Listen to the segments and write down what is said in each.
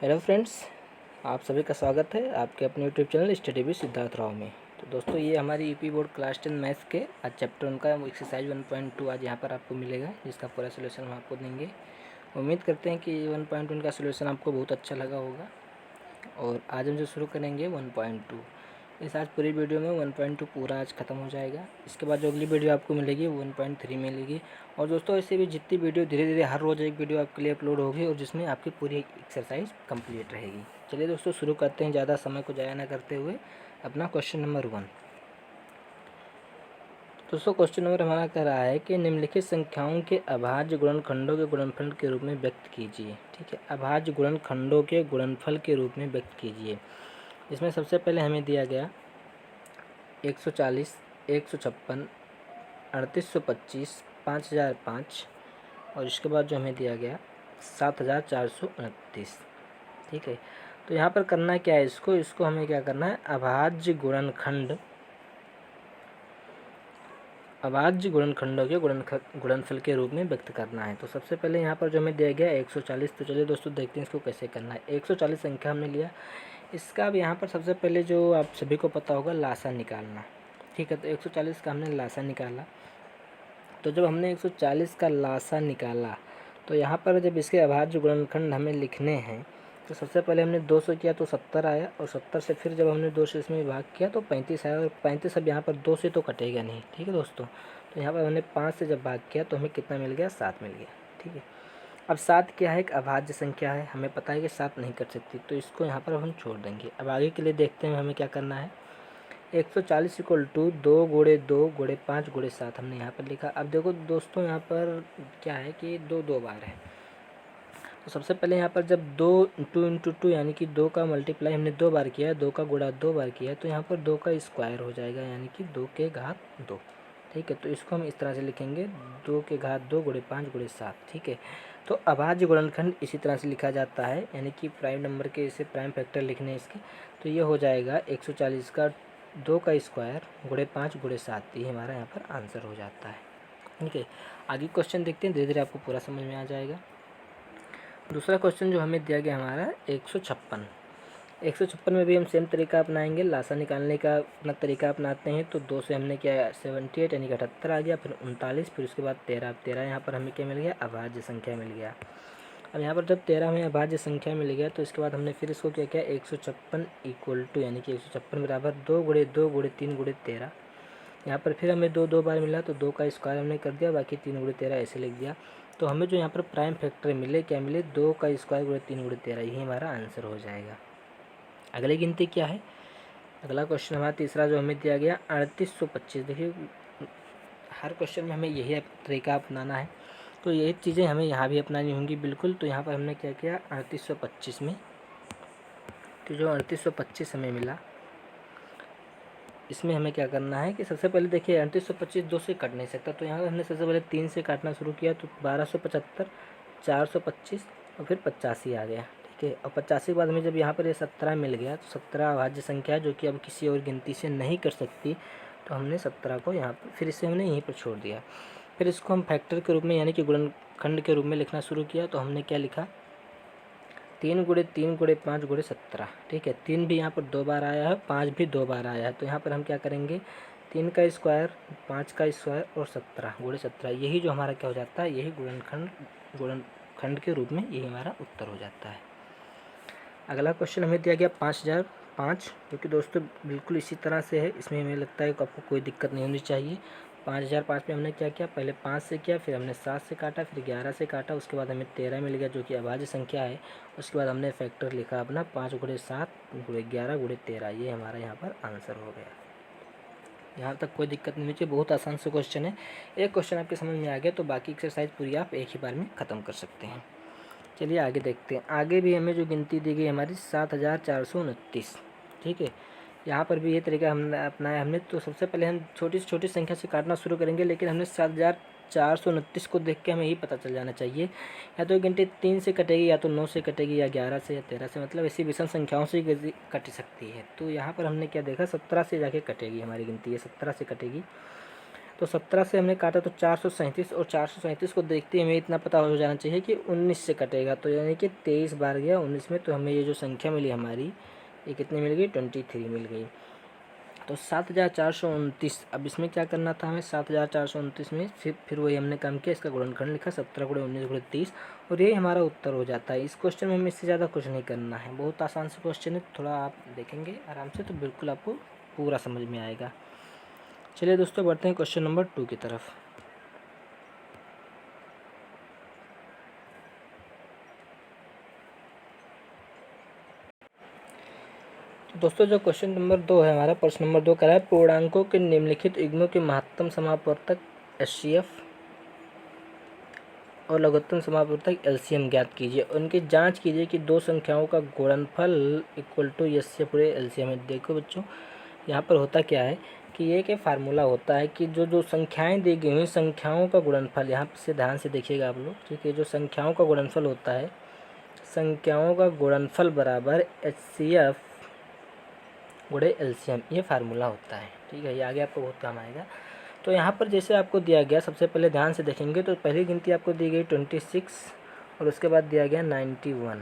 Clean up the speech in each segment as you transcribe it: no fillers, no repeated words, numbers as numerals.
Hello friends, आप सभी का स्वागत है आपके अपने YouTube channel study with Siddharth Rao में। तो दोस्तों, ये हमारी यूपी बोर्ड क्लास 10 मैथ्स के आज चैप्टर उनका एक्सरसाइज 1.2 आज यहाँ पर आपको मिलेगा, जिसका पूरा सोल्यूशन हम आपको देंगे। उम्मीद करते हैं कि 1.1 का सोल्यूशन आपको बहुत अच्छा लगा होगा। और आज हम जो शुरू करेंगे 1.2। इस आज पूरी वीडियो में 1.2 पूरा आज ख़त्म हो जाएगा। इसके बाद जो अगली वीडियो आपको मिलेगी 1.3 मिलेगी। और दोस्तों, ऐसे भी जितनी वीडियो धीरे धीरे हर रोज़ एक वीडियो आपके लिए अपलोड होगी और जिसमें आपकी पूरी एक्सरसाइज कंप्लीट रहेगी। चलिए दोस्तों, शुरू करते हैं ज़्यादा समय को ज़ाया ना करते हुए अपना क्वेश्चन नंबर 1। दोस्तों, क्वेश्चन नंबर हमारा कह रहा है कि निम्नलिखित संख्याओं के अभाज्य गुणनखंडों के गुणनफल के रूप में व्यक्त कीजिए। ठीक है, अभाज्य गुणनखंडों के गुणनफल के रूप में व्यक्त कीजिए। इसमें सबसे पहले हमें दिया गया 140, 156, 3825, 5005 और इसके बाद जो हमें दिया गया 7429। ठीक है, तो यहाँ पर करना क्या है, इसको हमें क्या करना है, अभाज्य गुणनखंडों के गुणनफल के रूप में व्यक्त करना है। तो सबसे पहले यहाँ पर जो हमें दिया गया 140, तो चलिए दोस्तों देखते हैं इसको कैसे करना है। 140 संख्या हमने लिया, इसका अब यहाँ पर सबसे पहले जो आप सभी को पता होगा लासा निकालना। ठीक है, तो 140 का हमने लासा निकाला। तो जब हमने 140 का लासा निकाला तो यहाँ पर जब इसके अभाज्य गुणनखंड हमें लिखने हैं तो सबसे पहले हमने 2 से किया तो 70 आया, और 70 से फिर जब हमने 2 से इसमें भाग किया तो 35 आया, और 35 अब यहाँ पर 2 से तो कटेगा नहीं। ठीक है दोस्तों, तो यहाँ पर हमने 5 से जब भाग किया तो हमें कितना मिल गया, 7 मिल गया। ठीक है, अब 7 क्या है, एक अभाज्य संख्या है, हमें पता है कि 7 नहीं कर सकती, तो इसको यहाँ पर हम छोड़ देंगे। अब आगे के लिए देखते हैं हमें क्या करना है। 140 इक्वल टू 2 गुणे 2 गुणे 5 गुणे 7 हमने यहाँ पर लिखा। अब देखो दोस्तों, यहाँ पर क्या है कि 2 2 बार है, तो सबसे पहले यहाँ पर जब 2 2 इंटू 2 यानी कि 2 का मल्टीप्लाई हमने 2 बार किया, 2 का गुणा 2 बार किया, तो यहाँ पर 2 का स्क्वायर हो जाएगा, यानी कि 2 के घात 2। ठीक है, तो इसको हम इस तरह से लिखेंगे 2 के घात 2 गुणे 5 गुणे 7। ठीक है, तो अभाज्य गुणनखंड इसी तरह से लिखा जाता है, यानी कि प्राइम नंबर के इसे प्राइम फैक्टर लिखने इसके, तो ये हो जाएगा 140 का 2 का स्क्वायर गुणे 5 गुणे 7। ये हमारा यहाँ पर आंसर हो जाता है। ठीक है, आगे क्वेश्चन देखते हैं, धीरे धीरे आपको पूरा समझ में आ जाएगा। दूसरा क्वेश्चन जो हमें दिया गया हमारा 156। 156 में भी हम सेम तरीका अपनाएंगे, लासा निकालने का अपना तरीका अपनाते हैं। तो 2 से हमने क्या 78 यानी कि 78 आ गया, फिर 39, फिर उसके बाद 13। 13 यहाँ पर हमें क्या मिल गया, अभाज्य संख्या मिल गया। अब यहाँ पर जब 13 हमें अभाज्य संख्या मिल गया तो इसके बाद हमने फिर इसको क्या किया, 156 इक्वल टू यानी कि 156 बराबर 2 गुणे 2 गुणे 3 गुणे 13। यहाँ पर फिर हमें 2 2 बार मिला, तो 2 का स्क्वायर हमने कर दिया, बाकी 3 गुणे 13 ऐसे लिख दिया। तो हमें जो यहाँ पर प्राइम फैक्टर मिले, क्या मिले, 2 का स्क्वायर गुणे 3 गुणे 13, यही हमारा आंसर हो जाएगा। अगली गिनती क्या है, अगला क्वेश्चन हमारा तीसरा जो हमें दिया गया 3825। देखिए, हर क्वेश्चन में हमें यही तरीका अपनाना है, तो यही चीज़ें हमें यहाँ भी अपनानी होंगी बिल्कुल। तो यहाँ पर हमने क्या किया 3825 में, तो जो 3825 हमें मिला, इसमें हमें क्या करना है कि सबसे पहले देखिए 3825 2 से कट नहीं सकता, तो यहाँ हमने सबसे पहले 3 से काटना शुरू किया, तो 1275, 425 और फिर 85 आ गया। ठीक है, और 85 के बाद हमें जब यहाँ पर ये 17 मिल गया, तो 17 अभाज्य संख्या है जो कि अब किसी और गिनती से नहीं कर सकती, तो हमने 17 को यहाँ पर फिर इसे हमने यहीं पर छोड़ दिया। फिर इसको हम फैक्टर के रूप में यानी कि गुणनखंड के रूप में लिखना शुरू किया, तो हमने क्या लिखा, 3 गुणे 3 गुणे 5 गुणे 17। ठीक है, 3 भी यहाँ पर 2 बार आया है, 5 भी 2 बार आया है, तो यहाँ पर हम क्या करेंगे, 3 का स्क्वायर, 5 का स्क्वायर और 17 गुणे 17, यही जो हमारा क्या हो जाता है, यही गुणनखंड के रूप में यही हमारा उत्तर हो जाता है। अगला क्वेश्चन हमें दिया गया 5005, जो कि दोस्तों बिल्कुल इसी तरह से है, इसमें हमें लगता है कि आपको कोई दिक्कत नहीं होनी चाहिए। 5005 में हमने क्या किया, पहले 5 से किया, फिर हमने 7 से काटा, फिर 11 से काटा, उसके बाद हमें 13 मिल गया जो कि अभाज्य संख्या है। उसके बाद हमने फैक्टर लिखा अपना 5 गुणे 7 गुणे 11 गुणे 13, ये हमारा यहाँ पर आंसर हो गया। यहाँ तक कोई दिक्कत नहीं चाहिए, बहुत आसान से क्वेश्चन है। एक क्वेश्चन आपके समझ में आ गया तो बाकी एक्सरसाइज पूरी आप एक ही बार में ख़त्म कर सकते हैं। चलिए आगे देखते हैं। आगे भी हमें जो गिनती दी गई हमारी 7429। ठीक है, यहाँ पर भी ये तरीका हमने अपनाया हमने। तो सबसे पहले हम छोटी से छोटी संख्या से काटना शुरू करेंगे, लेकिन हमने 7429 को देख के हमें यही पता चल जाना चाहिए, या तो गिनती 3 से कटेगी, या तो 9 से कटेगी, या 11 से, या 13 से, मतलब ऐसी विषम संख्याओं से कट सकती है। तो यहाँ पर हमने क्या देखा, 17 से जाके कटेगी हमारी गिनती, ये 17 से कटेगी। तो 17 से हमने काटा तो 437, और 437 को देखते ही हमें इतना पता हो जाना चाहिए कि 19 से कटेगा, तो यानी कि 23 बार गया 19 में, तो हमें ये जो संख्या मिली हमारी, ये कितनी मिल गई, 23 मिल गई। तो 7429, अब इसमें क्या करना था हमें, 7429 में फिर वही हमने काम किया, इसका गुणनखंड लिखा 17 गुणे 19 गुणे 30, और यही हमारा उत्तर हो जाता है। इस क्वेश्चन में हमें इससे ज़्यादा कुछ नहीं करना है, बहुत आसान से क्वेश्चन है, थोड़ा आप देखेंगे आराम से तो बिल्कुल आपको पूरा समझ में आएगा। चलिए दोस्तों बढ़ते हैं क्वेश्चन नंबर 2 की तरफ। तो दोस्तों जो क्वेश्चन नंबर 2 है हमारा, प्रश्न नंबर 2 कह रहा है पूर्णांकों के निम्नलिखित युग्मों के महत्तम समापवर्तक HCF और लघुत्तम समापवर्तक LCM ज्ञात कीजिए। उनकी जांच कीजिए कि दो संख्याओं का गुणनफल इक्वल टू HCF पूरे LCM है। देखो बच्चों, यहाँ पर होता क्या है कि एक फार्मूला होता है कि जो जो संख्याएं दी गई हुई संख्याओं का गुणनफल, यहाँ से ध्यान से देखिएगा आप लोग, ठीक है। जो संख्याओं का गुणनफल होता है, संख्याओं का गुणनफल बराबर HCF गुणे LCM, ये फार्मूला होता है, ठीक है। ये आगे आपको बहुत काम आएगा। तो यहाँ पर जैसे आपको दिया गया, सबसे पहले ध्यान से देखेंगे तो पहली गिनती आपको दी गई 26 और उसके बाद दिया गया 91।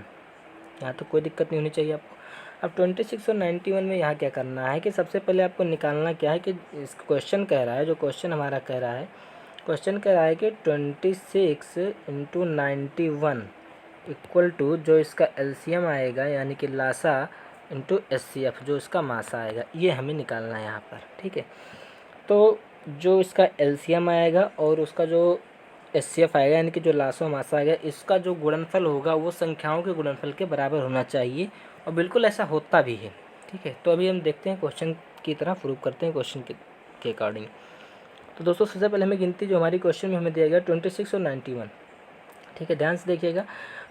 यहाँ तो कोई दिक्कत नहीं होनी चाहिए आपको। अब 26 और 91 में यहाँ क्या करना है कि सबसे पहले आपको निकालना क्या है कि इस क्वेश्चन कह रहा है, जो क्वेश्चन हमारा कह रहा है, क्वेश्चन कह रहा है कि 26 इंटू 91 इक्वल टू जो इसका LCM आएगा यानी कि लासा इंटू HCF जो इसका मासा आएगा, ये हमें निकालना है यहाँ पर, ठीक है। तो जो इसका LCM आएगा और उसका जो HCF आएगा यानी कि जो लासा मासा आएगा, इसका जो गुणनफल होगा वो संख्याओं के गुणनफल के बराबर होना चाहिए, और बिल्कुल ऐसा होता भी है, ठीक है। तो अभी हम देखते हैं क्वेश्चन की तरह प्रूव करते हैं क्वेश्चन के अकॉर्डिंग। तो दोस्तों सबसे पहले हमें गिनती जो हमारी क्वेश्चन में हमें दिया गया 26 और 91, ठीक है। ध्यान से देखिएगा,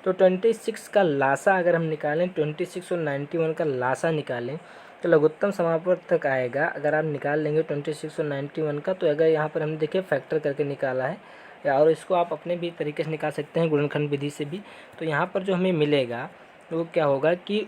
तो 26 का लासा अगर हम निकालें, 26 और 91 का लासा निकालें तो लघुत्तम समापवर्तक आएगा। अगर आप निकाल लेंगे 26 और 91 का, तो अगर यहाँ पर हमने देखिए फैक्टर करके निकाला है, और इसको आप अपने भी तरीके से निकाल सकते हैं गुणनखंड विधि से भी। तो यहाँ पर जो हमें मिलेगा वो क्या होगा कि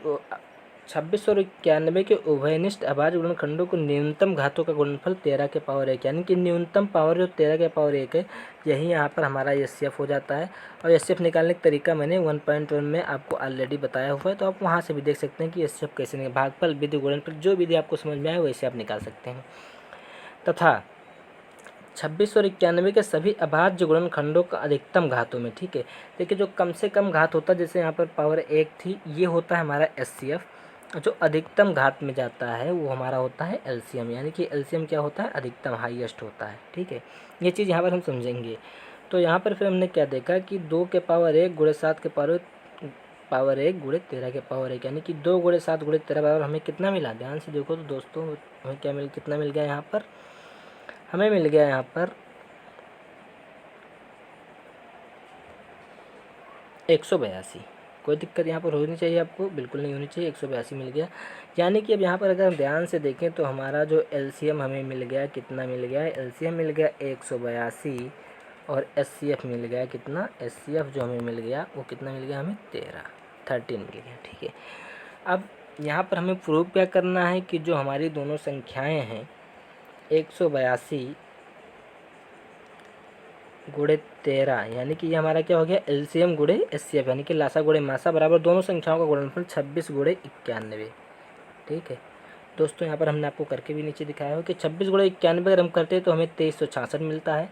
26 और 91 के उभयनिष्ठ अभाज्य गुणनखंडों को न्यूनतम घातों का गुणनफल 13 के पावर 1, यानी कि न्यूनतम पावर जो 13 के पावर 1 है, यही यहाँ पर हमारा HCF हो जाता है। और HCF निकालने का तरीका मैंने 1.1 में आपको ऑलरेडी बताया हुआ है, तो आप वहाँ से भी देख सकते हैं कि HCF कैसे निकाल, भागफल विधि गुणनफल जो विधि आपको समझ में आए वैसे आप निकाल सकते हैं। तथा 26 और 91 के सभी अभाज्य गुणनखंडों का अधिकतम घातों में, ठीक है। देखिए जो कम से कम घात होता है, जैसे यहाँ पर पावर 1 थी, ये होता है हमारा HCF, जो अधिकतम घात में जाता है वो हमारा होता है LCM, यानी कि LCM क्या होता है, अधिकतम हाईएस्ट होता है, ठीक है। ये चीज़ यहाँ पर हम समझेंगे। तो यहाँ पर फिर हमने क्या देखा कि 2 के पावर 1 गुणे 7 के पावर 1 गुणे 13 के पावर 1, यानी कि 2 गुणे 7 गुणे 13 बराबर हमें कितना मिला, ध्यान से देखो तो दोस्तों हमें क्या कितना मिल गया यहाँ पर, हमें मिल गया यहाँ पर 182। कोई दिक्कत यहाँ पर होनी चाहिए आपको, बिल्कुल नहीं होनी चाहिए, 182 मिल गया। यानी कि अब यहाँ पर अगर हम ध्यान से देखें तो हमारा जो LCM हमें मिल गया, कितना मिल गया है, LCM मिल गया 182, और HCF मिल गया कितना, HCF जो हमें मिल गया वो कितना मिल गया, हमें 13 मिल गया, ठीक है। अब यहाँ पर हमें प्रूव क्या करना है कि जो हमारी दोनों संख्याएँ हैं 182 गुणे 13, यानी कि ये हमारा क्या हो गया, LCM गुणे HCF, यानी कि लासा गुणे मासा बराबर दोनों संख्याओं का गुणनफल 26 गुणे 91, ठीक है। दोस्तों यहाँ पर हमने आपको करके भी नीचे दिखाया हो कि 26 गुणे 91 अगर हम करते हैं तो हमें 2366 मिलता है,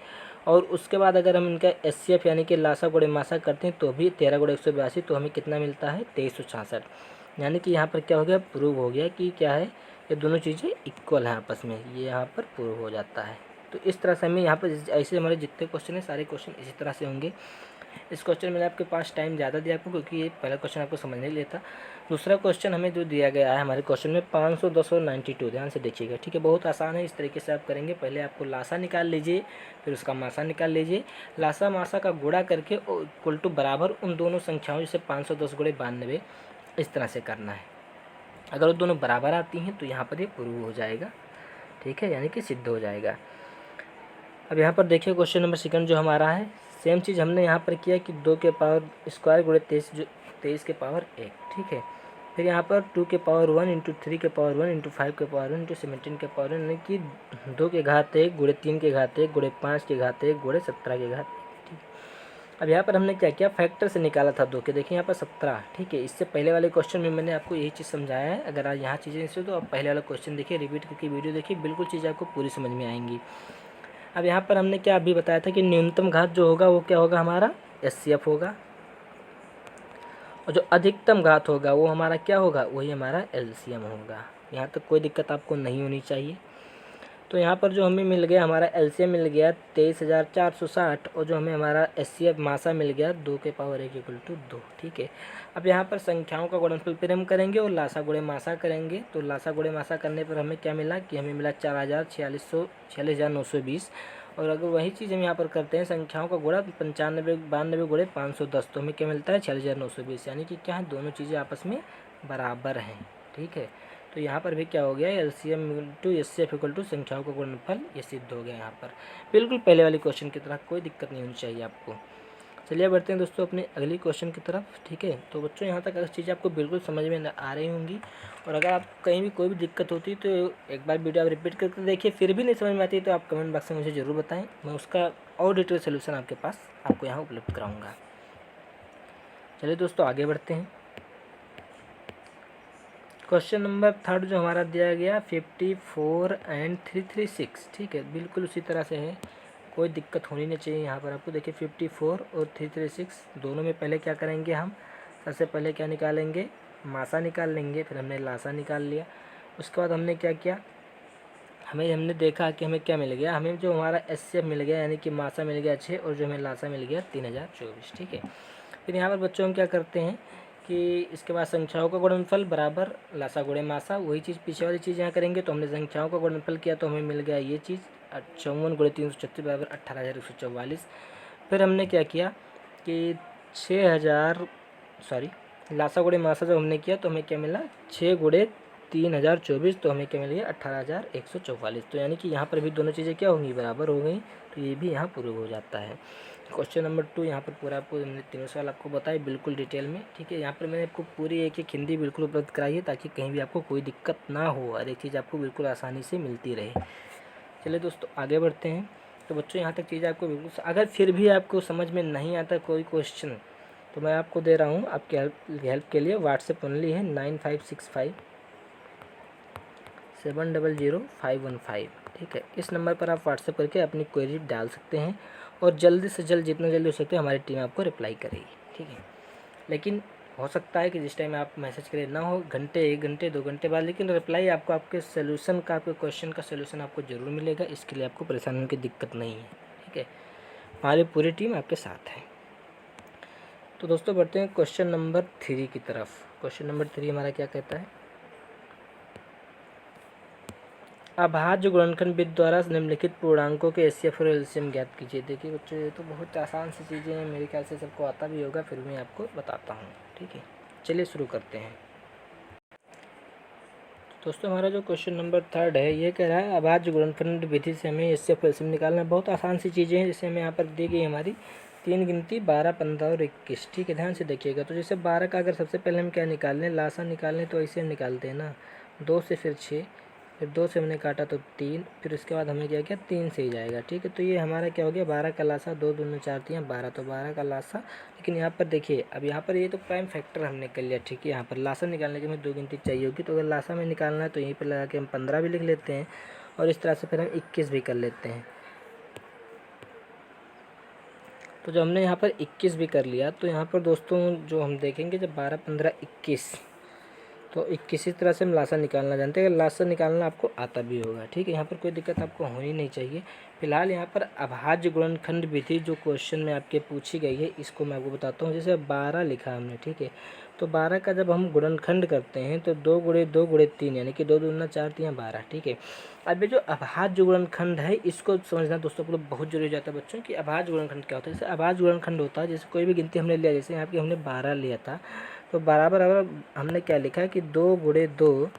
और उसके बाद अगर हम इनका HCF यानी कि लासा गुणे मासा करते हैं तो भी 13 गुणे 182, तो हमें कितना मिलता है, 2366। यानी कि यहाँ पर क्या हो गया, प्रूव हो गया कि क्या है, ये दोनों चीज़ें इक्वल हैं आपस में, ये यहाँ पर प्रूव हो जाता है। तो इस तरह से हमें यहाँ पर ऐसे हमारे जितने क्वेश्चन हैं सारे क्वेश्चन इसी तरह से होंगे। इस क्वेश्चन में आपके पास टाइम ज़्यादा दिया आपको, क्योंकि ये पहला क्वेश्चन आपको समझ नहीं लेता। दूसरा क्वेश्चन हमें जो दिया गया है हमारे क्वेश्चन में 510 और 92, ध्यान से देखिएगा, ठीक है। बहुत आसान है, इस तरीके से आप करेंगे। पहले आपको लासा निकाल लीजिए, फिर उसका मासा निकाल लीजिए, लासा मासा का गुणा करके इक्वल टू बराबर उन दोनों संख्याओं जैसे 510 गुणे 92, इस तरह से करना है। अगर वो दोनों बराबर आती हैं तो यहाँ पर ये प्रूव हो जाएगा, ठीक है, यानी कि सिद्ध हो जाएगा। अब यहाँ पर देखिए क्वेश्चन नंबर सेकंड जो हमारा है, सेम चीज़ हमने यहाँ पर किया कि 2 के पावर स्क्वायर गुणे 23 के पावर 1, ठीक है। फिर यहाँ पर 2 के पावर 1 इंटू 3 के पावर 1 इंटू 5 के पावर 1 इंटू 17 के पावर 1, यानी कि 2 के घात 1 गुणे 3 के घात 1 गुणे 5 के घात 1 गुणे 17 के घात 1। ठीक है, अब यहाँ पर हमने क्या किया, फैक्टर से निकाला था 2 के। देखिए यहाँ पर 17। ठीक है, इससे पहले वाले क्वेश्चन में मैंने आपको यही चीज़ समझाया है। अगर आज यहाँ चीज़ें से तो आप पहले वाला क्वेश्चन देखिए, रिपीट करके वीडियो देखिए, बिल्कुल चीज़ें आपको पूरी समझ में आएंगी। अब यहाँ पर हमने क्या अभी बताया था कि न्यूनतम घात जो होगा वो क्या होगा, हमारा HCF होगा, और जो अधिकतम घात होगा वो हमारा क्या होगा, वही हमारा LCM होगा। यहाँ तक कोई दिक्कत आपको नहीं होनी चाहिए। तो यहाँ पर जो हमें मिल गया, हमारा LCM मिल गया 23,460, और जो हमें हमारा HCF मासा मिल गया 2 के पावर 1 इक्वल टू 2। ठीक है, अब यहाँ पर संख्याओं का गुणनफल फिर हम करेंगे और लासा गुणे मासा करेंगे। तो लासा गुणे मासा करने पर हमें क्या मिला कि हमें मिला 46,920। और अगर वही चीज़ हम यहाँ पर करते हैं संख्याओं का गुणा, 92 गुणे 510, तो हमें क्या मिलता है 46,920, यानी कि क्या है, दोनों चीज़ें आपस में बराबर हैं। ठीक है, तो यहाँ पर भी क्या हो गया, LCM to HCF equal to संख्याओं का गुणनफल, ये सिद्ध हो गया यहाँ पर, बिल्कुल पहले वाले क्वेश्चन की तरह, कोई दिक्कत नहीं होनी चाहिए आपको। चलिए बढ़ते हैं दोस्तों अपने अगली क्वेश्चन की तरफ। ठीक है, तो बच्चों यहाँ तक अगर चीज़ें आपको बिल्कुल समझ में आ रही होंगी, और अगर आप कहीं भी कोई भी दिक्कत होती है तो एक बार वीडियो आप रिपीट करके देखिए, फिर भी नहीं समझ में आती तो आप कमेंट बॉक्स में मुझे ज़रूर बताएं, मैं उसका और डिटेल सोल्यूशन आपके पास आपको यहाँ उपलब्ध कराऊँगा। चलिए दोस्तों आगे बढ़ते हैं। क्वेश्चन नंबर 3 जो हमारा दिया गया 54 एंड 336। ठीक है, बिल्कुल उसी तरह से है, कोई दिक्कत होनी नहीं चाहिए यहाँ पर आपको। देखिए 54 और 336 दोनों में पहले क्या करेंगे, हम सबसे पहले क्या निकालेंगे, मासा निकाल लेंगे। फिर हमने लासा निकाल लिया। उसके बाद हमने क्या किया, हमने देखा कि हमें क्या मिल गया, हमें जो हमारा HCF मिल गया, यानी कि मासा मिल गया 6, और जो हमें लासा मिल गया 3024। ठीक है, फिर यहाँ पर बच्चों हम क्या करते हैं कि इसके बाद संख्याओं का गुणनफल बराबर लासा गुणे मासा, वही चीज़ पीछे वाली चीज़ यहाँ करेंगे। तो हमने संख्याओं का गुणनफल किया तो हमें मिल गया ये चीज़ 54 गुणे 336 बराबर 18,144। फिर हमने क्या किया कि 6000 लासा गुणे मासा जब हमने किया तो हमें क्या मिला, 6 गुणे 3024, तो हमें क्या मिल गया 18,144। तो यानी कि यहाँ पर भी दोनों चीज़ें क्या होंगी, बराबर हो गई, तो ये भी यहाँ प्रूव हो जाता है। क्वेश्चन नंबर 2 यहाँ पर पूरा आपको हमने तीनों सवाल आपको बताए बिल्कुल डिटेल में। ठीक है, यहाँ पर मैंने आपको पूरी एक हिंदी बिल्कुल उपलब्ध कराई है, ताकि कहीं भी आपको कोई दिक्कत ना हो, हर एक चीज़ आपको बिल्कुल आसानी से मिलती रहे। चलिए दोस्तों आगे बढ़ते हैं। तो बच्चों यहाँ तक चीज़ें आपको बिल्कुल, अगर फिर भी आपको समझ में नहीं आता कोई क्वेश्चन, तो मैं आपको दे रहा हूँ आपके हेल्प के लिए, व्हाट्सएप ओनली है 9565700515। ठीक है, इस नंबर पर आप व्हाट्सएप करके अपनी क्वेरी डाल सकते हैं, और जल्दी से जल्द, जितना जल्दी हो सकता है, हमारी टीम आपको रिप्लाई करेगी। ठीक है, लेकिन हो सकता है कि जिस टाइम आप मैसेज करें ना हो, घंटे 1 घंटे 2 घंटे बाद, लेकिन रिप्लाई आपको आपके सोल्यूशन का, आपके क्वेश्चन का सोल्यूशन आपको ज़रूर मिलेगा। इसके लिए आपको परेशान होने की दिक्कत नहीं है। ठीक है, हमारी पूरी टीम आपके साथ है। तो दोस्तों बढ़ते हैं क्वेश्चन नंबर 3 की तरफ। क्वेश्चन नंबर 3 हमारा क्या कहता है, अभाज्य गुणनखंड विधि द्वारा निम्नलिखित पूर्णांकों के HCF और LCM ज्ञात कीजिए। देखिए बच्चों, ये तो बहुत आसान सी चीज़ें हैं, मेरे ख्याल से सबको आता भी होगा, फिर मैं आपको बताता हूँ। ठीक है, चलिए शुरू करते हैं। दोस्तों हमारा जो क्वेश्चन नंबर 3 है, ये कह रहा है अभाज्य गुणनखंड विधि से हमें HCF और LCM निकालना है। बहुत आसान सी चीज़ें हैं, जैसे हमें यहाँ पर दी गई हमारी 3 गिनती 12, 15 और 21। ठीक है, ध्यान से देखिएगा। तो जैसे 12 का अगर सबसे पहले हम क्या निकाल लें, लासा निकाल लें, तो ऐसे निकालते हैं ना, 2 से फिर 6, फिर 2 से हमने काटा तो 3, फिर उसके बाद हमें क्या किया, 3 से ही जाएगा। ठीक है, तो ये हमारा क्या हो गया, 12 का लासा, 2 दूनी 4 3 12, तो 12 का लासा। लेकिन यहाँ पर देखिए, अब यहाँ पर ये तो प्राइम फैक्टर हमने कर लिया। ठीक है, यहाँ पर लासा निकालने के हमें 2 गिनती चाहिए होगी, तो अगर लासा में निकालना है तो यहीं पर लगा के हम 15 भी लिख लेते हैं, और इस तरह से फिर हम 21 भी कर लेते हैं। तो जब हमने यहाँ पर 21 भी कर लिया, तो यहाँ पर दोस्तों जो हम देखेंगे, जब 12, 15, 21, तो 21 तरह से हम लासा निकालना जानते हैं। अगर लासा निकालना आपको आता भी होगा। ठीक है, यहाँ पर कोई दिक्कत आपको होनी नहीं चाहिए। फिलहाल यहाँ पर अभाज्य गुणनखंड विधि जो क्वेश्चन में आपके पूछी गई है, इसको मैं आपको बताता हूँ। जैसे 12 लिखा हमने, ठीक है, तो 12 का जब हम गुणनखंड करते हैं तो 2 गुणे 2 गुणे 3, यानी कि 2 दूना 4 3 12। ठीक है, अब ये जो अभाज्य गुणनखंड है, इसको समझना दोस्तों को बहुत जरूरी हो जाता है बच्चों कि अभाज्य गुणनखंड क्या होता है। जैसे अभाज्य गुणनखंड होता है, जैसे कोई भी गिनती हमने लिया, जैसे यहाँ पे हमने 12 लिया था, तो बराबर हमने क्या लिखा है कि 2 गुणे 2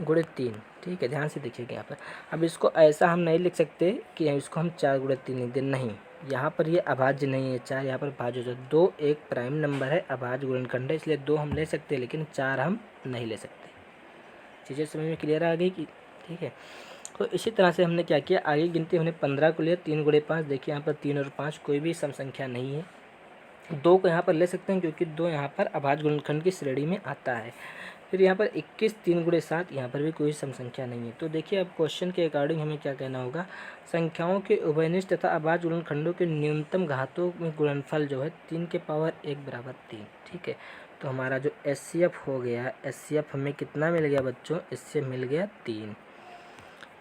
गुणे 3। ठीक है, ध्यान से देखिएगा यहाँ पर। अब इसको ऐसा हम नहीं लिख सकते कि इसको हम 4 गुणे 3 लिख दें, नहीं, यहाँ पर ये अभाज्य नहीं है, 4 यहाँ पर भाज्य हो जाए। 2 एक प्राइम नंबर है, अभाज्य गुणनखंड है, इसलिए 2 हम ले सकते हैं लेकिन 4 हम नहीं ले सकते। चीज़ें समझ में क्लियर आ गई कि ठीक है। तो इसी तरह से हमने क्या किया, आगे गिनती हमने 15 को लिया, 3 गुणे 5। देखिए यहाँ पर 3 और 5 कोई भी सम संख्या नहीं है, 2 को यहाँ पर ले सकते हैं क्योंकि 2 यहाँ पर अभाज्य गुणनखंड की श्रेणी में आता है। फिर यहाँ पर 21 3 गुणे 7, यहाँ पर भी कोई सम संख्या नहीं है। तो देखिए अब क्वेश्चन के अकॉर्डिंग हमें क्या कहना होगा, संख्याओं के उभयनिष्ठ तथा अभाज्य गुणनखंडों के न्यूनतम घातों में गुणनफल जो है 3 के पावर 1 बराबर 3। ठीक है, तो हमारा जो HCF हो गया, HCF हमें कितना मिल गया बच्चों, HCF मिल गया 3।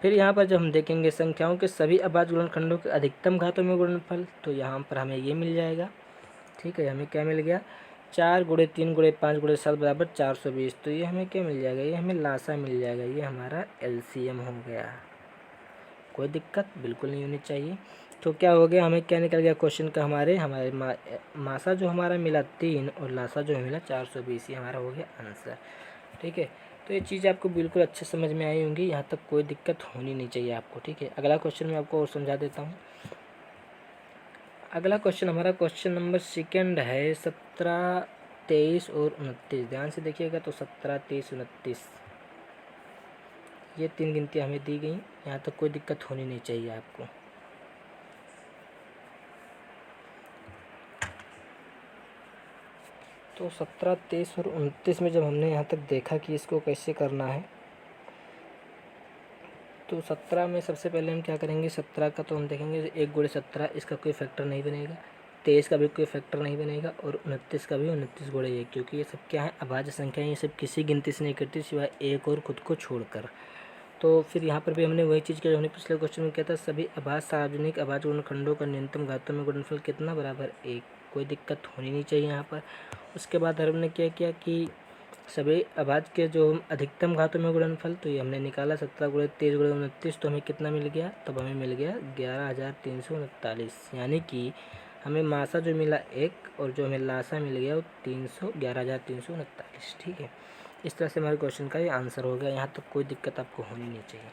फिर यहाँ पर जब हम देखेंगे संख्याओं के सभी अभाज्य गुणनखंडों के अधिकतम घातों में गुणनफल, तो यहाँ पर हमें ये मिल जाएगा। ठीक है, हमें क्या मिल गया, 4 गुणे 3 गुणे 5 गुणे 7 बराबर 420। तो ये हमें क्या मिल जाएगा, ये हमें लासा मिल जाएगा, ये हमारा LCM हो गया। कोई दिक्कत बिल्कुल नहीं होनी चाहिए। तो क्या हो गया, हमें क्या निकल गया क्वेश्चन का, हमारे मासा जो हमारा मिला 3 और लासा जो मिला 420, ये हमारा हो गया आंसर। ठीक है, तो ये चीज़ आपको बिल्कुल अच्छे समझ में आई होंगी, यहाँ तक कोई दिक्कत होनी नहीं चाहिए आपको। ठीक है, अगला क्वेश्चन मैं आपको और समझा देता हूँ। अगला क्वेश्चन हमारा क्वेश्चन नंबर सेकंड है, 17 23 और 29। ध्यान से देखिएगा, तो 17 23 29 ये 3 गिनतियाँ हमें दी गई, यहाँ तक कोई दिक्कत होनी नहीं चाहिए आपको। तो 17 23 और 29 में जब हमने यहाँ तक देखा कि इसको कैसे करना है, तो 17 में सबसे पहले हम क्या करेंगे, 17 का तो हम देखेंगे 1 गुणे 17, इसका कोई फैक्टर नहीं बनेगा। 23 का भी कोई फैक्टर नहीं बनेगा, और 29 का भी 29 गुणे 1, क्योंकि ये सब क्या है, अभाज्य संख्या, ये सब किसी गिनती से नहीं करती सिवाय 1 और खुद को छोड़कर। तो फिर यहाँ पर भी हमने वही चीज़ किया जो हमने पिछले क्वेश्चन में किया था, सभी अभाज्य सार्वजनिक अभाज्य गुणनखंडों का न्यूनतम घातों में गुणनफल कितना बराबर 1। कोई दिक्कत होनी नहीं चाहिए यहाँ पर। उसके बाद हमने क्या किया कि सभी अभाज्य के जो अधिकतम घातों में गुणनफल, तो ये हमने निकाला 17 गुणे 23 गुणे 29, तो हमें कितना मिल गया, तब हमें मिल गया 11,339। यानी कि हमें मासा जो मिला 1 और जो हमें लासा मिल गया वो 11,339। ठीक है, इस तरह से हमारे क्वेश्चन का ये आंसर हो गया, यहाँ तक कोई दिक्कत आपको होनी नहीं चाहिए।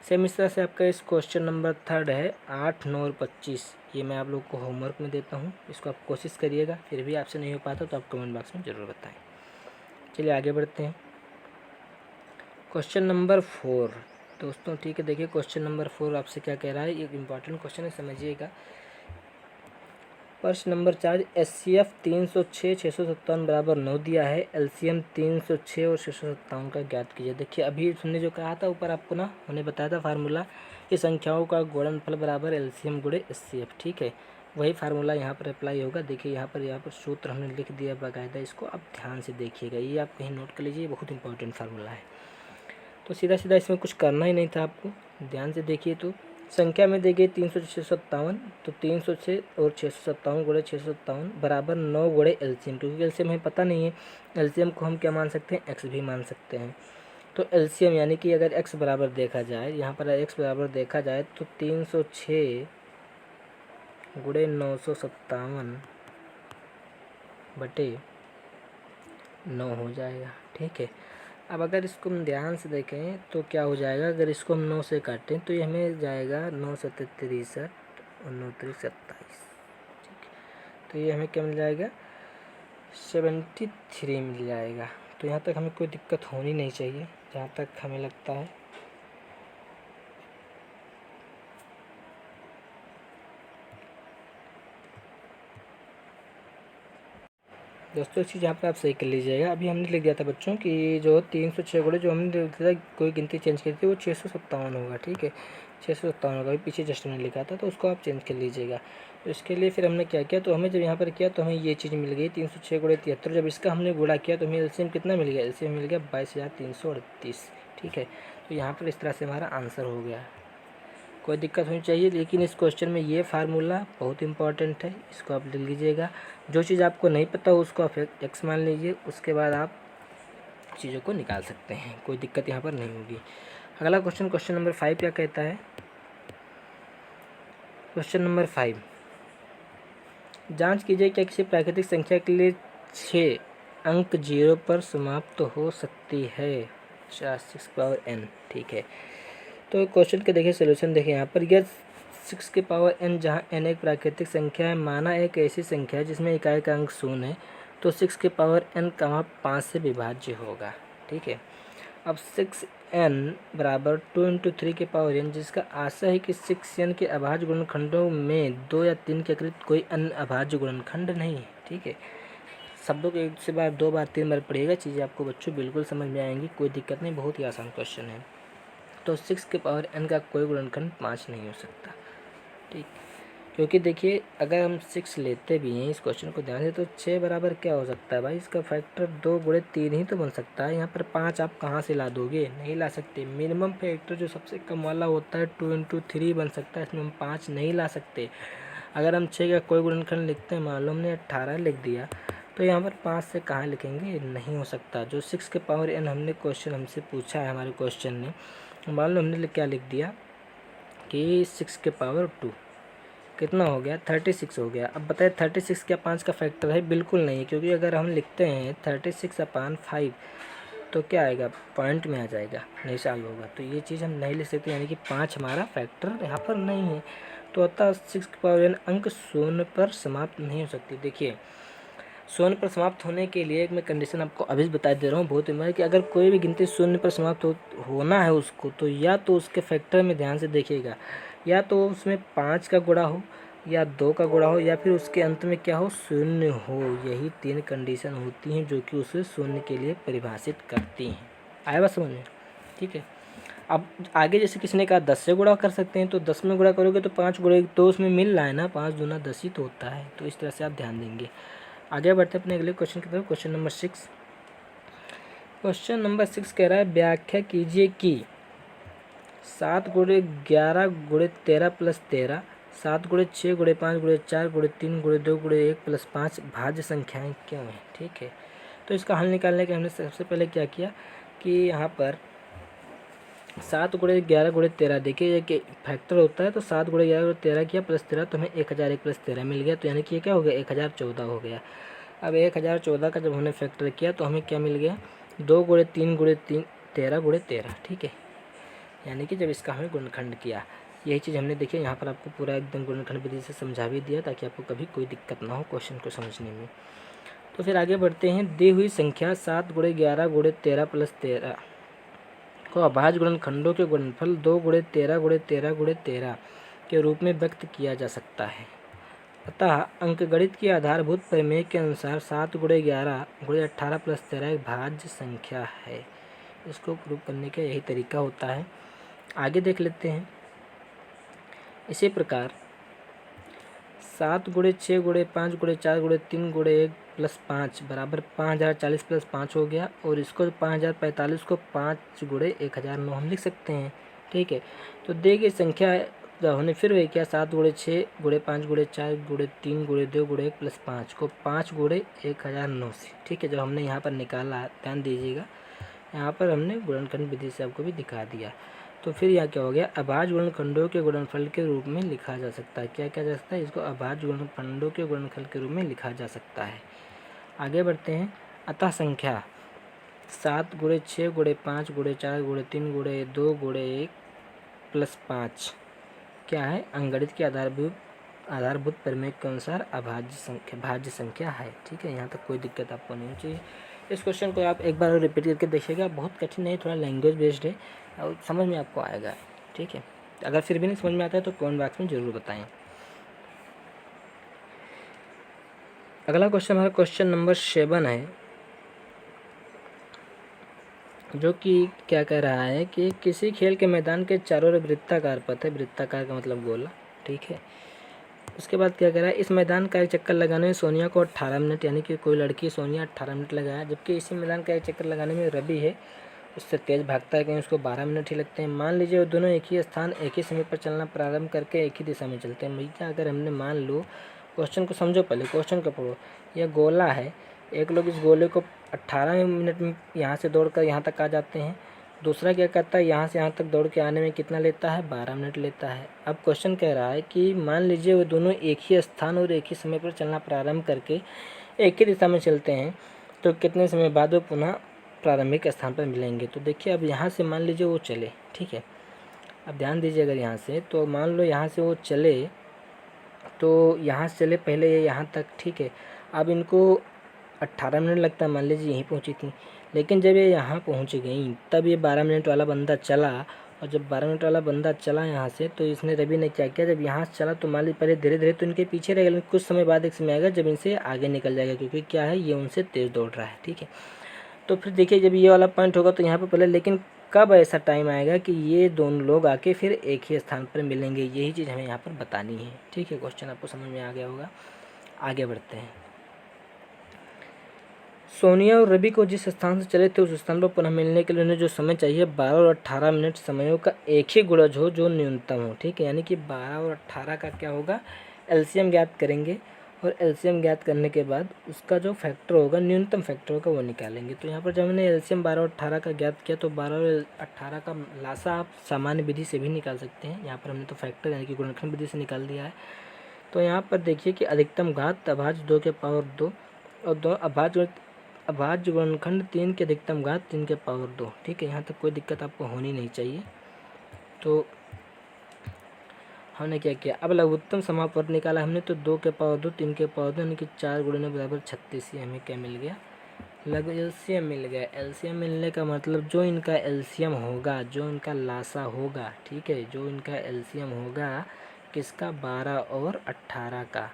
सेम इस तरह से आपका इस क्वेश्चन नंबर 3 है, 8 9 और 25। ये मैं आप लोग को होमवर्क में देता हूँ, इसको आप कोशिश करिएगा, फिर भी आपसे नहीं हो पाता तो आप कमेंट बॉक्स में ज़रूर बताएं। चलिए आगे बढ़ते हैं। क्वेश्चन नंबर 4 दोस्तों, ठीक है, देखिए क्वेश्चन नंबर 4 आपसे क्या कह रहा है, एक इम्पॉर्टेंट क्वेश्चन है, समझिएगा। प्रश्न नंबर 4, HCF 306 657 बराबर 9 दिया है, LCM 306 और 657 का ज्ञात कीजिए। देखिए अभी हमने जो कहा था ऊपर आपको ना, हमने बताया था फार्मूला, ये संख्याओं का गुणनफल बराबर LCM गुणे HCF। ठीक है, वही फार्मूला यहाँ पर अप्लाई होगा। देखिए यहाँ पर सूत्र हमने लिख दिया बाकायदा, इसको आप ध्यान से देखिएगा, ये आप कहीं नोट कर लीजिए, बहुत इंपॉर्टेंट फार्मूला है। तो सीधा सीधा इसमें कुछ करना ही नहीं था आपको, ध्यान से देखिए। तो संख्या में देखिए 300 657, तो 306 और 657 गुणे 657 बराबर 9 गुणे LCM, क्योंकि LCM हमें पता नहीं है, LCM को हम क्या मान सकते हैं, x भी मान सकते हैं। तो LCM यानी कि अगर x बराबर देखा जाए, यहाँ पर x बराबर देखा जाए तो 306 गुणे 957 बटे 9 हो जाएगा। ठीक है, अब अगर इसको हम ध्यान से देखें तो क्या हो जाएगा, अगर इसको हम 9 से काटें तो ये हमें जाएगा 9 7 63 और 9 3 27। ठीक है, तो ये हमें क्या मिल जाएगा, 73 मिल जाएगा। तो यहाँ तक हमें कोई दिक्कत होनी नहीं चाहिए, जहाँ तक हमें लगता है। दोस्तों इस चीज़ यहाँ पर आप सही कर लीजिएगा। अभी हमने लिख दिया था बच्चों कि जो 306 गुणे जो हमने लिखा था, कोई गिनती चेंज की थी, वो 657 होगा। ठीक है, 657 होगा, अभी पीछे जस्ट हमने लिखा था, तो उसको आप चेंज कर लीजिएगा। तो इसके लिए फिर हमने क्या किया, तो हमें जब यहाँ पर किया तो हमें ये चीज़ मिल गई 306 गुणे 73। जब इसका हमने गुणा किया तो हमें LCM कितना मिल गया, LCM मिल गया 22,338। ठीक है, तो यहाँ पर इस तरह से हमारा आंसर हो गया। कोई दिक्कत होनी चाहिए, लेकिन इस क्वेश्चन में ये फार्मूला बहुत इंपॉर्टेंट है, इसको आप लिख लीजिएगा। जो चीज़ आपको नहीं पता हो उसको आप x मान लीजिए, उसके बाद आप चीज़ों को निकाल सकते हैं, कोई दिक्कत यहाँ पर नहीं होगी। अगला क्वेश्चन, क्वेश्चन नंबर 5 क्या कहता है। क्वेश्चन नंबर 5, जांच कीजिए क्या किसी प्राकृतिक संख्या के लिए 6 अंक 0 पर समाप्त हो सकती है, 6 पावर n। ठीक है, तो क्वेश्चन के देखिए सोल्यूशन देखिए, यहाँ पर यह 6 की पावर n जहाँ n एक प्राकृतिक संख्या है, माना एक ऐसी संख्या है जिसमें इकाई का अंक 0 है, तो 6 की पावर n 5 से विभाज्य होगा। ठीक है, अब 6n बराबर 2 × 3 की पावर n, जिसका आशय है कि 6n के अभाज्य गुणनखंडों में 2 या 3 के अतिरिक्त कोई अन्य अभाज्य गुणनखंड नहीं है। ठीक है, शब्दों को एक से बार 2 बार 3 बार पढ़िएगा, चीज़ें आपको बच्चों बिल्कुल समझ में आएंगी, कोई दिक्कत नहीं, बहुत ही आसान क्वेश्चन है। तो 6 के पावर n का कोई गुणनखंड 5 नहीं हो सकता। ठीक, क्योंकि देखिए अगर हम 6 लेते भी हैं इस क्वेश्चन को ध्यान से, तो 6 बराबर क्या हो सकता है भाई, इसका फैक्टर 2 × 3 ही तो बन सकता है। यहाँ पर 5 आप कहाँ से ला दोगे, नहीं ला सकते। मिनिमम फैक्टर जो सबसे कम वाला होता है 2 × 3 बन सकता है, इसमें हम 5 नहीं ला सकते। अगर हम 6 का कोई गुणनखंड लिखते हैं, मान लो हमने 18 लिख दिया, तो यहाँ पर 5 से कहाँ लिखेंगे, नहीं हो सकता। जो 6 के पावर n हमने क्वेश्चन हमसे पूछा है हमारे क्वेश्चन ने, मान लो हमने क्या लिख दिया कि 6 के पावर 2 कितना हो गया, 36 हो गया। अब बताइए 36 क्या 5 का फैक्टर है, बिल्कुल नहीं, क्योंकि अगर हम लिखते हैं 36/5 तो क्या आएगा, पॉइंट में आ जाएगा, नहीं सॉल्व होगा। तो ये चीज़ हम नहीं लिख सकते, यानी कि 5 हमारा फैक्टर यहाँ पर नहीं है। तो अतः 6 के पावर n अंक 0 पर समाप्त नहीं हो सकती। देखिए 0 पर समाप्त होने के लिए एक मैं कंडीशन आपको अभी बता दे रहा हूँ, बहुत इम्पोर्टेंट, कि अगर कोई भी गिनती 0 पर समाप्त होना है उसको, तो या तो उसके फैक्टर में ध्यान से देखिएगा, या तो उसमें 5 का गुणा हो, या 2 का गुणा हो, या फिर उसके अंत में क्या हो, 0 हो। यही 3 कंडीशन होती हैं जो कि उसे 0 के लिए परिभाषित करती हैं। आया बात समझ में? ठीक है, अब आगे जैसे किसी ने कहा 10 से गुणा कर सकते हैं, तो 10 में गुणा करोगे तो 5 गुणा तो उसमें मिल रहा है ना, 5 दूना 10 ही तो होता है। तो इस तरह से आप ध्यान देंगे। आगे बढ़ते हैं अपने अगले क्वेश्चन की तरफ। क्वेश्चन नंबर 6, क्वेश्चन नंबर 6 कह रहा है व्याख्या कीजिए कि 7 × 11 × 13 + 13, 7 × 6 × 5 × 4 × 3 × 2 × 1 + 5 भाज्य संख्याएं क्यों हैं। ठीक है, तो इसका हल निकालने के हमने सबसे पहले क्या किया कि यहाँ पर 7 × 11 × 13, देखिए ये कि फैक्टर होता है, तो 7 × 11 × 13 किया + 13, तो हमें 1001 + 13 मिल गया। तो यानी कि ये क्या हो गया, 1014 हो गया। अब 1014 का जब हमने फैक्टर किया तो हमें क्या मिल गया, 2 × 3 × 3 13 × 13। ठीक है, यानी कि जब इसका हमने गुणनखंड किया, यही चीज़ हमने देखिए यहाँ पर आपको पूरा एकदम गुणनखंड विधि से समझा भी दिया, ताकि आपको कभी कोई दिक्कत ना हो क्वेश्चन को समझने में। तो फिर आगे बढ़ते हैं। दी हुई संख्या 7 × 11 × 13 + 13 को अभाज्य गुणनखंडों के गुणनफल 2 × 13 × 13 × 13 के रूप में व्यक्त किया जा सकता है। अतः अंकगणित की आधारभूत प्रमेय के अनुसार 7 × 11 × 18 + 13 एक भाज्य संख्या है। इसको प्रूव करने का यही तरीका होता है। आगे देख लेते हैं। इसी प्रकार 7 × 6 × 5 × 4 × 3 × 1 + 5 बराबर 5040 + 5 हो गया, और इसको 5045 को 5 × 1009 हम लिख सकते हैं। ठीक है, तो दी गई संख्या जब हमने फिर वही किया 7 × 6 × 5 × 4 × 3 × 2 × 1 + 5 को 5 × 1009 से। ठीक है, जब हमने यहाँ पर निकाला, ध्यान दीजिएगा, यहाँ पर हमने गुणनखंड विधि से आपको भी दिखा दिया। तो फिर यह क्या हो गया, अभाज्य गुणनखंडों के गुणनफल के रूप में लिखा जा सकता है। क्या किया जा सकता है, इसको अभाज्य गुणनखंडों के गुणनफल के रूप में लिखा जा सकता है। आगे बढ़ते हैं। अतः संख्या 7 × 6 × 5 × 4 × 3 × 2 × 1 + 5 क्या है, अंकगणित के आधारभूत प्रमेय के अनुसार भाज्य संख्या है। ठीक है, यहाँ तक कोई दिक्कत आपको नहीं चाहिए। इस क्वेश्चन को आप एक बार रिपीट करके देखिएगा, बहुत कठिन नहीं, थोड़ा लैंग्वेज बेस्ड है और समझ में आपको आएगा। ठीक है, अगर फिर भी नहीं समझ में आता है तो कमेंट बॉक्स में ज़रूर बताएं। अगला क्वेश्चन हमारा क्वेश्चन नंबर 7 है, जो कि क्या कह रहा है कि किसी खेल के मैदान के चारों ओर वृत्ताकार पथ है, वृत्ताकार का मतलब गोला। ठीक है, उसके बाद क्या कह रहा है, इस मैदान का एक चक्कर लगाने में सोनिया को 18 मिनट, यानी कि कोई लड़की सोनिया 18 मिनट लगाया, जबकि इसी मैदान का एक चक्कर लगाने में रवि है, उससे तेज़ भागता है, कहीं उसको 12 मिनट ही लगते हैं। मान लीजिए वो दोनों एक ही स्थान एक ही समय पर चलना प्रारंभ करके एक ही दिशा में चलते हैं। भैया अगर हमने मान लो, क्वेश्चन को समझो, पहले क्वेश्चन को पढ़ो। यह गोला है, एक लोग इस गोले को 18 मिनट में यहाँ से दौड़ कर यहाँ तक आ जाते हैं, दूसरा क्या करता है, यहाँ से यहाँ तक दौड़ के आने में कितना लेता है, 12 मिनट लेता है। अब क्वेश्चन कह रहा है कि मान लीजिए वो दोनों एक ही स्थान और एक ही समय पर चलना प्रारंभ करके एक ही दिशा में चलते हैं, तो कितने समय बाद वो पुनः प्रारंभिक स्थान पर मिलेंगे। तो देखिए अब यहाँ से मान लीजिए वो चले, ठीक है, अब ध्यान दीजिए, अगर यहाँ से तो मान लो यहाँ से वो चले, तो यहाँ से चले पहले ये यहाँ तक, ठीक है। अब इनको 18 मिनट लगता है, मान लीजिए यहीं पहुँची थी, लेकिन जब ये यहाँ पहुँच गई तब ये 12 मिनट वाला बंदा चला, और जब 12 मिनट वाला बंदा चला यहाँ से, तो इसने रवि ने क्या किया, जब यहाँ से चला तो मान लीजिए पहले धीरे धीरे तो इनके पीछे रहेगा, लेकिन कुछ समय बाद एक समय आएगा जब इनसे आगे निकल जाएगा, क्योंकि क्या है, ये उनसे तेज़ दौड़ रहा है, ठीक है। तो फिर देखिए जब ये वाला पॉइंट होगा तो यहाँ पर पहले, लेकिन कब ऐसा टाइम आएगा कि ये दोनों लोग आके फिर एक ही स्थान पर मिलेंगे, यही चीज़ हमें यहाँ पर बतानी है, ठीक है। क्वेश्चन आपको समझ में आ गया होगा। आगे बढ़ते हैं। सोनिया और रवि को जिस स्थान से चले थे उस स्थान पर पुनः मिलने के लिए उन्हें जो समय चाहिए 12 और 18 मिनट समयों का एक ही गुणज हो जो न्यूनतम हो, ठीक है। यानी कि 12 और 18 का क्या होगा, एलसीएम ज्ञात करेंगे, और एलसीएम ज्ञात करने के बाद उसका जो फैक्टर होगा, न्यूनतम फैक्टर होगा, वो निकालेंगे। तो यहाँ पर जब हमने एलसीएम 12 और 18 का ज्ञात किया तो 12 और 18 का लासा आप सामान्य विधि से भी निकाल सकते हैं। यहाँ पर हमने तो फैक्टर यानी कि गुणनखंड विधि से निकाल दिया है। तो यहाँ पर देखिए कि अधिकतम घात अभाज्य 2 के पावर 2 और दो अभाज्य गुणनखंड 3 के अधिकतम घात 3 के पावर 2, ठीक है। यहाँ तक कोई दिक्कत आपको होनी नहीं चाहिए। तो हमने क्या किया, अब लघुत्तम समापवर्त निकाला हमने, तो 2 के पावर 2 3 के पावर 2 यानी कि 4 गुणे बराबर 36। ये हमें क्या मिल गया, लघु एलसीएम मिल गया। एलसीएम मिलने का मतलब जो इनका एलसीएम होगा, जो इनका लासा होगा, ठीक है, जो इनका एलसीएम होगा किसका, 12 और 18 का,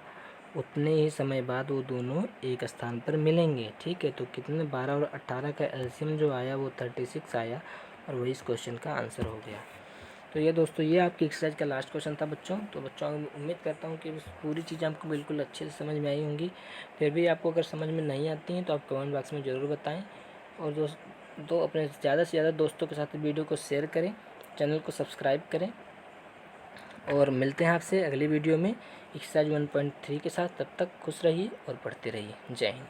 उतने ही समय बाद वो दोनों एक स्थान पर मिलेंगे, ठीक है। तो कितने, 12 और 18 का एलसीएम जो आया वो 36 आया, और वही इस क्वेश्चन का आंसर हो गया। तो ये दोस्तों ये आपकी एक्सरसाइज का लास्ट क्वेश्चन था बच्चों। तो बच्चों उम्मीद करता हूँ कि पूरी चीज़ें आपको बिल्कुल अच्छे से समझ में आई होंगी। फिर भी आपको अगर समझ में नहीं आती हैं तो आप कमेंट बॉक्स में ज़रूर बताएं, और दोस्तों अपने ज़्यादा से ज़्यादा दोस्तों के साथ वीडियो को शेयर करें, चैनल को सब्सक्राइब करें, और मिलते हैं आपसे अगली वीडियो में एक्सरसाइज 1.3 के साथ। तब तक खुश रहिए और पढ़ते रहिए। जय हिंद।